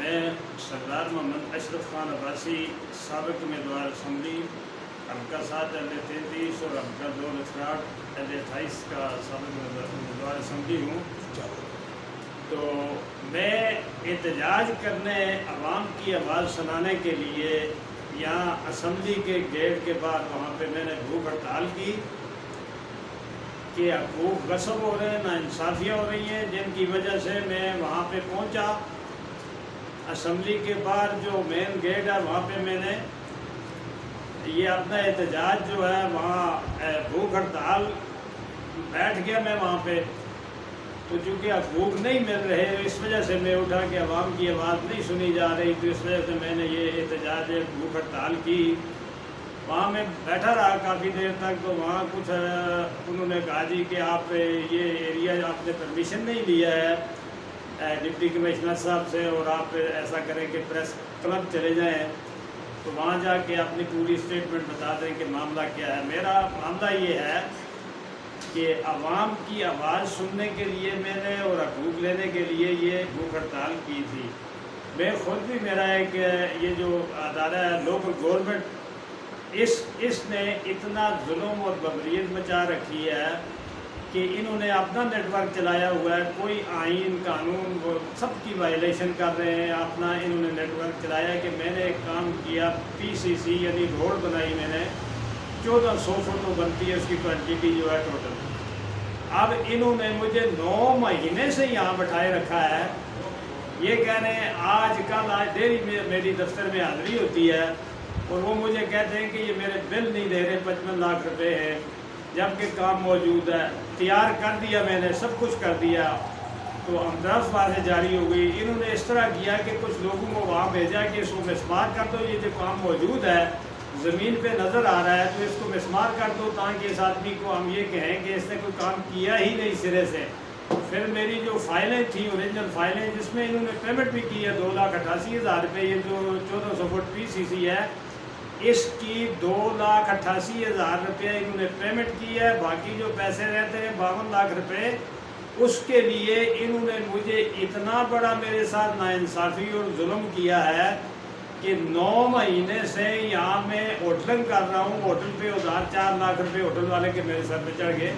میں سردار محمد اشرف خان عباسی سابق امیدوار اسمبلی حلقہ 7 L33 اور حلقہ 2 لسکراٹ L28 کا سابق امیدوار اسمبلی ہوں۔ تو میں احتجاج کرنے، عوام کی آواز سنانے کے لیے یہاں اسمبلی کے گیٹ کے بعد وہاں پہ میں نے بھوک ہڑتال کی کہ حقوق غصب ہو رہے ہیں، ناانصافیاں ہو رہی ہیں، جن کی وجہ سے میں وہاں پہ پہنچا۔ اسمبلی کے باہر جو مین گیٹ ہے وہاں پہ میں نے یہ اپنا احتجاج جو ہے وہاں بھوک ہڑتال بیٹھ گیا میں وہاں پہ۔ تو چونکہ حقوق نہیں مل رہے اس وجہ سے میں اٹھا کہ عوام کی آواز نہیں سنی جا رہی، تو اس وجہ سے میں نے یہ احتجاج بھوک ہڑتال کی۔ وہاں میں بیٹھا رہا کافی دیر تک، تو وہاں کچھ انہوں نے کہا جی کہ آپ یہ ایریا آپ نے پرمیشن نہیں لیا ہے ڈپٹی کمشنر صاحب سے، اور آپ ایسا کریں کہ پریس کلب چلے جائیں، تو وہاں جا کے اپنی پوری اسٹیٹمنٹ بتا دیں کہ معاملہ کیا ہے۔ میرا معاملہ یہ ہے کہ عوام کی آواز سننے کے لیے میں نے اور حقوق لینے کے لیے یہ بھوک ہڑتال کی تھی۔ میں خود بھی، میرا ایک یہ جو ادارہ ہے لوکل گورنمنٹ، اس نے اتنا ظلم اور ببریت مچا رکھی ہے کہ انہوں نے اپنا نیٹ ورک چلایا ہوا ہے، کوئی آئین قانون وہ سب کی وائلیشن کر رہے ہیں۔ اپنا انہوں نے نیٹ ورک چلایا ہے کہ میں نے ایک کام کیا، PCC یعنی روڈ بنائی میں نے 1400 فٹ تو بنتی ہے اس کی کوانٹٹی جو ہے ٹوٹل۔ اب انہوں نے مجھے 9 مہینے سے یہاں بٹھائے رکھا ہے، یہ کہہ رہے ہیں آج ڈیلی میری دفتر میں حاضری ہوتی ہے اور وہ مجھے کہتے ہیں کہ یہ میرے بل نہیں دے رہے، 55 لاکھ روپے ہیں، جبکہ کام موجود ہے، تیار کر دیا میں نے، سب کچھ کر دیا۔ تو درخواست بازی جاری ہو گئی۔ انہوں نے اس طرح کیا کہ کچھ لوگوں کو وہاں بھیجا کہ اس کو مسمار کر دو، یہ جو کام موجود ہے زمین پہ نظر آ رہا ہے تو اس کو مسمار کر دو، تاکہ اس آدمی کو ہم یہ کہیں کہ اس نے کوئی کام کیا ہی نہیں سرے سے۔ پھر میری جو فائلیں تھیں، اوریجنل فائلیں، جس میں انہوں نے پیمنٹ بھی کی ہے 2,88,000 روپے، یہ جو 1400 فٹ PCC ہے اس کی 2,88,000 روپے انہوں نے پیمنٹ کی ہے۔ باقی جو پیسے رہتے ہیں 52 لاکھ روپے، اس کے لیے انہوں نے مجھے اتنا بڑا میرے ساتھ ناانصافی اور ظلم کیا ہے کہ 9 مہینے سے یہاں میں ہوٹلنگ کر رہا ہوں، ہوٹل پہ ادھار 4 لاکھ روپے ہوٹل والے کے میرے سر پہ چڑھ گئے،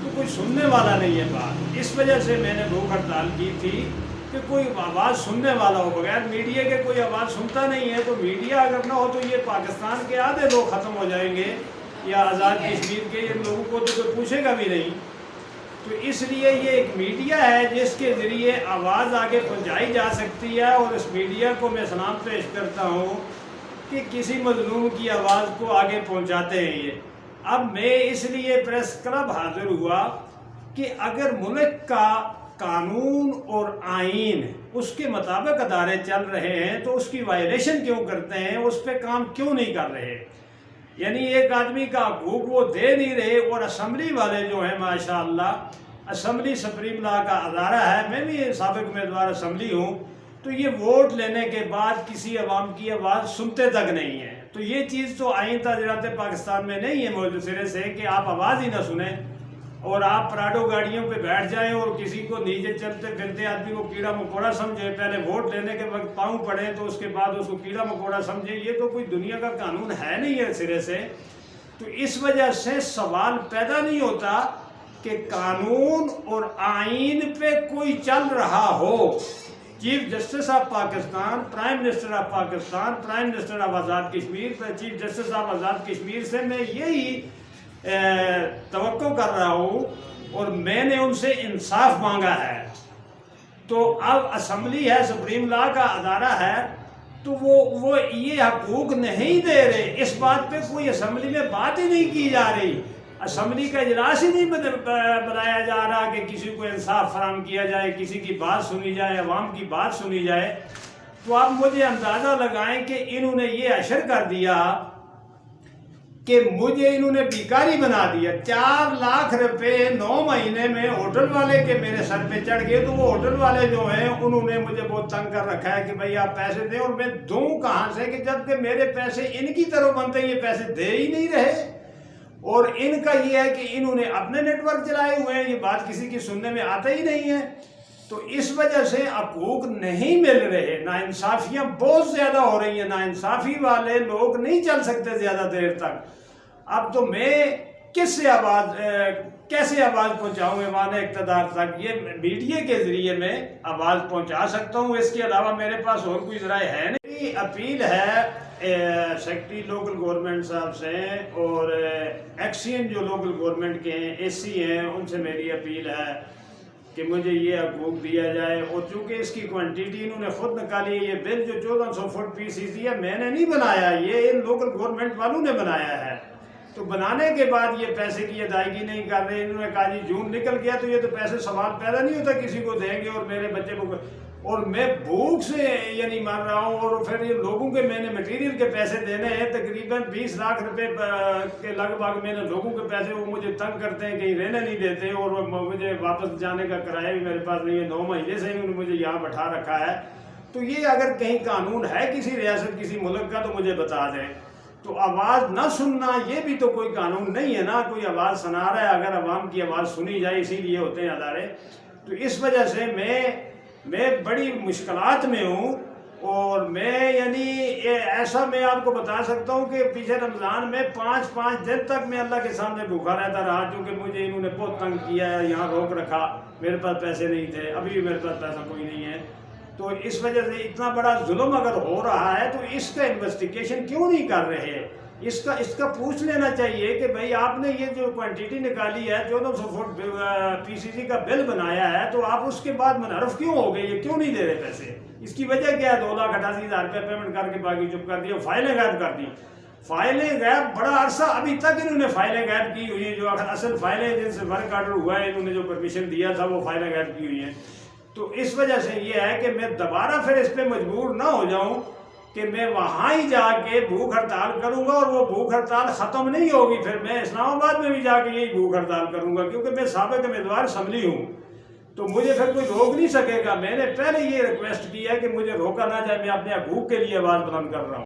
تو کوئی سننے والا نہیں ہے بات۔ اس وجہ سے میں نے بھوک ہڑتال کی تھی کہ کوئی آواز سننے والا ہو، بغیر میڈیا کے کوئی آواز سنتا نہیں ہے۔ تو میڈیا اگر نہ ہو تو یہ پاکستان کے آدھے لوگ ختم ہو جائیں گے، یا آزاد کشمیر کے ان لوگوں کو تو کوئی پوچھے گا بھی نہیں۔ تو اس لیے یہ ایک میڈیا ہے جس کے ذریعے آواز آگے پہنچائی جا سکتی ہے، اور اس میڈیا کو میں سلام پیش کرتا ہوں کہ کسی مظلوم کی آواز کو آگے پہنچاتے ہیں یہ۔ اب میں اس لیے پریس کلب حاضر ہوا کہ اگر ملک کا قانون اور آئین اس کے مطابق ادارے چل رہے ہیں تو اس کی وائلیشن کیوں کرتے ہیں، اس پہ کام کیوں نہیں کر رہے؟ یعنی ایک آدمی کا حقوق وہ دے نہیں رہے، اور اسمبلی والے جو ہیں ماشاءاللہ، اسمبلی سپریم لا کا ادارہ ہے، میں بھی سابق امیدوار اسمبلی ہوں، تو یہ ووٹ لینے کے بعد کسی عوام کی آواز سنتے تک نہیں ہے۔ تو یہ چیز تو آئین تعزیرات پاکستان میں نہیں ہے موجود سرے سے کہ آپ آواز ہی نہ سنیں، اور آپ پراڈو گاڑیوں پہ بیٹھ جائیں اور کسی کو نیچے چلتے پھرتے آدمی کو کیڑا مکوڑا سمجھے، پہلے ووٹ لینے کے وقت پاؤں پڑے تو اس کے بعد اس کو کیڑا مکوڑا سمجھے، یہ تو کوئی دنیا کا قانون ہے نہیں ہے سرے سے۔ تو اس وجہ سے سوال پیدا نہیں ہوتا کہ قانون اور آئین پہ کوئی چل رہا ہو۔ Chief justice of Pakistan, prime minister of Pakistan, prime minister of Azad Kashmir, chief justice of Azad Kashmir سے میں یہی توقع کر رہا ہوں، اور میں نے ان سے انصاف مانگا ہے۔ تو اب اسمبلی ہے، سپریم لا کا ادارہ ہے، تو وہ یہ حقوق نہیں دے رہے، اس بات پہ کوئی اسمبلی میں بات ہی نہیں کی جا رہی، اسمبلی کا اجلاس ہی نہیں بنایا جا رہا کہ کسی کو انصاف فراہم کیا جائے، کسی کی بات سنی جائے، عوام کی بات سنی جائے۔ تو آپ مجھے اندازہ لگائیں کہ انہوں نے یہ اشر کر دیا کہ مجھے انہوں نے بیکاری بنا دیا۔ 4 لاکھ روپے 9 مہینے میں ہوٹل والے کے میرے سر پہ چڑھ گئے، تو وہ ہوٹل والے جو ہیں انہوں نے مجھے بہت تنگ کر رکھا ہے کہ بھائی آپ پیسے دیں، اور میں دوں کہاں سے کہ جب کہ میرے پیسے ان کی طرف بنتے ہیں، یہ پیسے دے ہی نہیں رہے۔ اور ان کا یہ ہے کہ انہوں نے اپنے نیٹ ورک چلائے ہوئے ہیں، یہ بات کسی کی سننے میں آتا ہی نہیں ہے۔ تو اس وجہ سے حقوق نہیں مل رہے، ناانصافیاں بہت زیادہ ہو رہی ہیں، ناانصافی والے لوگ نہیں چل سکتے زیادہ دیر تک۔ اب تو میں کیسے آواز پہنچاؤں ایوان اقتدار تک؟ یہ میڈیا کے ذریعے میں آواز پہنچا سکتا ہوں، اس کے علاوہ میرے پاس اور کوئی ذرائع ہے نہیں۔ میری اپیل ہے سیکرٹری لوکل گورنمنٹ صاحب سے اور ایکسین جو لوکل گورنمنٹ کے ہیں، اے سی ہیں، ان سے میری اپیل ہے کہ مجھے یہ حقوق دیا جائے۔ اور چونکہ اس کی کوانٹیٹی انہوں نے خود نکالی ہے، یہ بل جو 1400 فٹ PCC ہے میں نے نہیں بنایا، یہ ان لوکل گورنمنٹ والوں نے بنایا ہے۔ تو بنانے کے بعد یہ پیسے کی ادائیگی نہیں کر رہے، انہوں نے کہا جی جون نکل گیا تو یہ تو پیسے سوال پیدا نہیں ہوتا کسی کو دیں گے اور میرے بچے کو، اور میں بھوک سے یعنی مر رہا ہوں، اور پھر یہ لوگوں کے میں نے مٹیریل کے پیسے دینے ہیں تقریباً 20 لاکھ روپے کے لگ بھگ میں نے لوگوں کے پیسے، وہ مجھے تنگ کرتے ہیں، کہیں رہنے نہیں دیتے، اور مجھے واپس جانے کا کرایہ بھی میرے پاس نہیں ہے، 9 مہینے سے انہوں نے مجھے یہاں بٹھا رکھا ہے۔ تو یہ اگر کہیں قانون ہے کسی ریاست کسی ملک کا تو مجھے بتا دیں۔ تو آواز نہ سننا یہ بھی تو کوئی قانون نہیں ہے نا، کوئی آواز سنا رہا ہے، اگر عوام کی آواز سنی جائے، اسی لیے ہوتے ہیں ادارے۔ تو اس وجہ سے میں بڑی مشکلات میں ہوں، اور میں یعنی ایسا میں آپ کو بتا سکتا ہوں کہ پیچھے رمضان میں 5 دن تک میں اللہ کے سامنے بھوکا رہتا رہا، کیونکہ مجھے انہوں نے بہت تنگ کیا ہے، یہاں روک رکھا، میرے پاس پیسے نہیں تھے، ابھی بھی میرے پاس پیسہ کوئی نہیں ہے۔ تو اس وجہ سے اتنا بڑا ظلم اگر ہو رہا ہے تو اس کا انویسٹیگیشن کیوں نہیں کر رہے؟ اس کا پوچھ لینا چاہیے کہ بھائی آپ نے یہ جو کوانٹیٹی نکالی ہے، 1400 فٹ PCC کا بل بنایا ہے، تو آپ اس کے بعد منحرف کیوں ہو گئے؟ یہ کیوں نہیں دے رہے پیسے؟ اس کی وجہ کیا ہے؟ 2,88,000 روپے پیمنٹ کر کے باقی چپ کر دیا، فائلیں غائب کر دی۔ فائلیں غائب بڑا عرصہ ابھی تک انہوں نے فائلیں غائب کی ہوئی ہیں، جو اصل فائلیں جن سے ورک آرڈر ہوا ہے، انہوں نے جو پرمیشن دیا تھا وہ فائلیں غائب کی ہوئی ہیں۔ تو اس وجہ سے یہ ہے کہ میں دوبارہ پھر اس پہ مجبور نہ ہو جاؤں کہ میں وہاں ہی جا کے بھوک ہڑتال کروں گا، اور وہ بھوک ہڑتال ختم نہیں ہوگی، پھر میں اسلام آباد میں بھی جا کے یہی بھوک ہڑتال کروں گا، کیونکہ میں سابق امیدوار اسمبلی ہوں، تو مجھے پھر کوئی روک نہیں سکے گا۔ میں نے پہلے یہ ریکویسٹ کی ہے کہ مجھے روکا نہ جائے، میں اپنے حقوق کے لیے آواز بلند کر رہا ہوں۔